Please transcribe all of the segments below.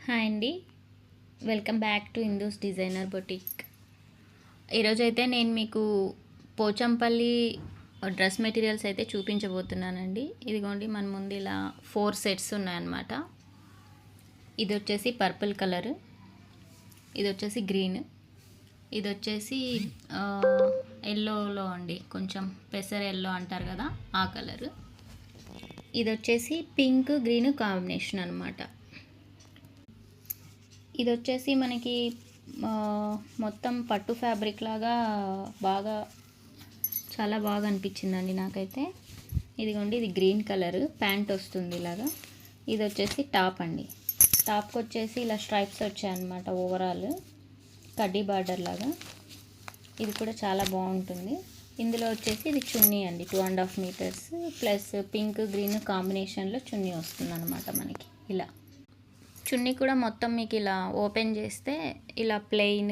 Hi అండి, welcome back to Hindus designer boutique. ఈరోజైతే నేను మీకు పోచంపల్లి డ్రెస్ మెటీరియల్స్ అయితే చూపించబోతున్నానండి. ఇదిగోండి, మన ముందు ఇలా 4 సెట్స్ ఉన్నాయన్నమాట. ఇది వచ్చేసి పర్పుల్ కలర్, ఇది వచ్చేసి గ్రీన్, ఇది వచ్చేసి ఎల్లోలో అండి, కొంచెం పెసర ఎల్లో అంటారు కదా ఆ కలర్. ఇది వచ్చేసి పింక్ గ్రీన్ కాంబినేషన్ అనమాట. ఇది వచ్చేసి మనకి మొత్తం పట్టు ఫ్యాబ్రిక్ లాగా చాలా బాగా అనిపించిందండి నాకైతే. ఇదిగోండి, ఇది గ్రీన్ కలర్ ప్యాంట్ వస్తుంది ఇలాగా. ఇది వచ్చేసి టాప్ అండి. టాప్కి వచ్చేసి ఇలా స్ట్రైప్స్ వచ్చాయన్నమాట, ఓవరాల్ కడ్డీ బార్డర్ లాగా. ఇది కూడా చాలా బాగుంటుంది. ఇందులో వచ్చేసి ఇది చున్నీ అండి, 2.5 మీటర్స్ ప్లస్ పింక్ గ్రీన్ కాంబినేషన్లో చున్నీ వస్తుంది అనమాట మనకి. ఇలా చున్నీ కూడా మొత్తం మీకు ఇలా ఓపెన్ చేస్తే ఇలా ప్లెయిన్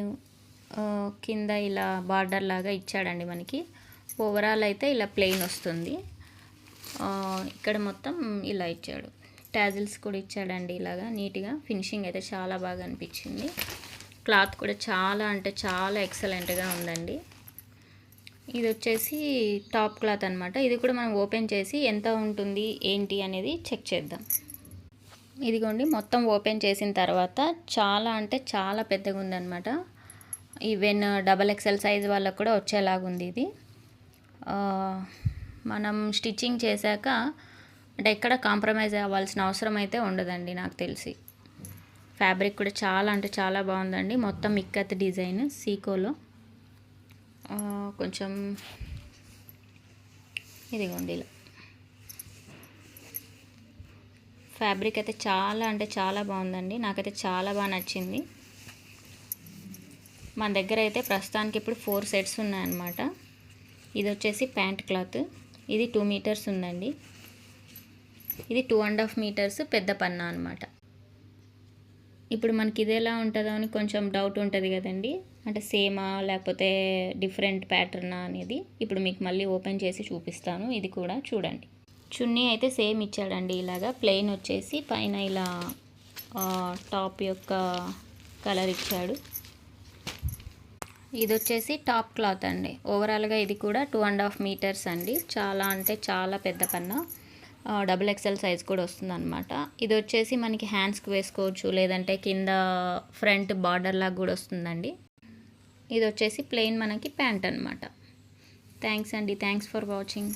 కింద ఇలా బార్డర్ లాగా ఇచ్చాడండి మనకి. ఓవరాల్ అయితే ఇలా ప్లెయిన్ వస్తుంది. ఇక్కడ మొత్తం ఇలా ఇచ్చాడు, టాజిల్స్ కూడా ఇచ్చాడండి ఇలాగా నీట్గా. ఫినిషింగ్ అయితే చాలా బాగా అనిపించింది. క్లాత్ కూడా చాలా అంటే చాలా ఎక్సలెంట్గా ఉందండి. ఇది వచ్చేసి టాప్ క్లాత్ అనమాట. ఇది కూడా మనం ఓపెన్ చేసి ఎంత ఉంటుంది ఏంటి అనేది చెక్ చేద్దాం. ఇదిగోండి, మొత్తం ఓపెన్ చేసిన తర్వాత చాలా అంటే చాలా పెద్దగా ఉందన్నమాట. ఈవెన్ XXL సైజ్ వాళ్ళకు కూడా వచ్చేలాగుంది ఇది. మనం స్టిచ్చింగ్ చేశాక అంటే ఎక్కడ కాంప్రమైజ్ అవ్వాల్సిన అవసరం అయితే ఉండదండి నాకు తెలిసి. ఫ్యాబ్రిక్ కూడా చాలా అంటే చాలా బాగుందండి. మొత్తం ఇక్కత్ డిజైన్ సీకోలో కొంచెం ఇదిగోండి ఇలా ఫ్యాబ్రిక్ అయితే చాలా అంటే చాలా బాగుందండి. నాకైతే చాలా బాగా నచ్చింది. మన దగ్గర అయితే ప్రస్తుతానికి ఇప్పుడు 4 సెట్స్ ఉన్నాయన్నమాట. ఇది వచ్చేసి ప్యాంట్ క్లాత్, ఇది 2 మీటర్స్ ఉందండి. ఇది 2.5 మీటర్స్ పెద్ద పన్నా అనమాట. ఇప్పుడు మనకి ఇది ఎలా ఉంటుందో అని కొంచెం డౌట్ ఉంటుంది కదండి, అంటే సేమా లేకపోతే డిఫరెంట్ ప్యాటర్నా అనేది. ఇప్పుడు మీకు మళ్ళీ ఓపెన్ చేసి చూపిస్తాను. ఇది కూడా చూడండి. చున్నీ అయితే సేమ్ ఇచ్చాడండి, ఇలాగా ప్లెయిన్ వచ్చేసి పైన ఇలా టాప్ యొక్క కలర్ ఇచ్చాడు. ఇది వచ్చేసి టాప్ క్లాత్ అండి. ఓవరాల్గా ఇది కూడా 2.5 మీటర్స్ అండి. చాలా అంటే చాలా పెద్ద పన్నా, XXL సైజ్ కూడా వస్తుంది అనమాట. ఇది వచ్చేసి మనకి హ్యాండ్స్కి వేసుకోవచ్చు, లేదంటే కింద ఫ్రంట్ బార్డర్ లాగా కూడా వస్తుందండి. ఇది వచ్చేసి ప్లెయిన్ మనకి ప్యాంట్ అనమాట. థ్యాంక్స్ అండి, థ్యాంక్స్ ఫర్ వాచింగ్.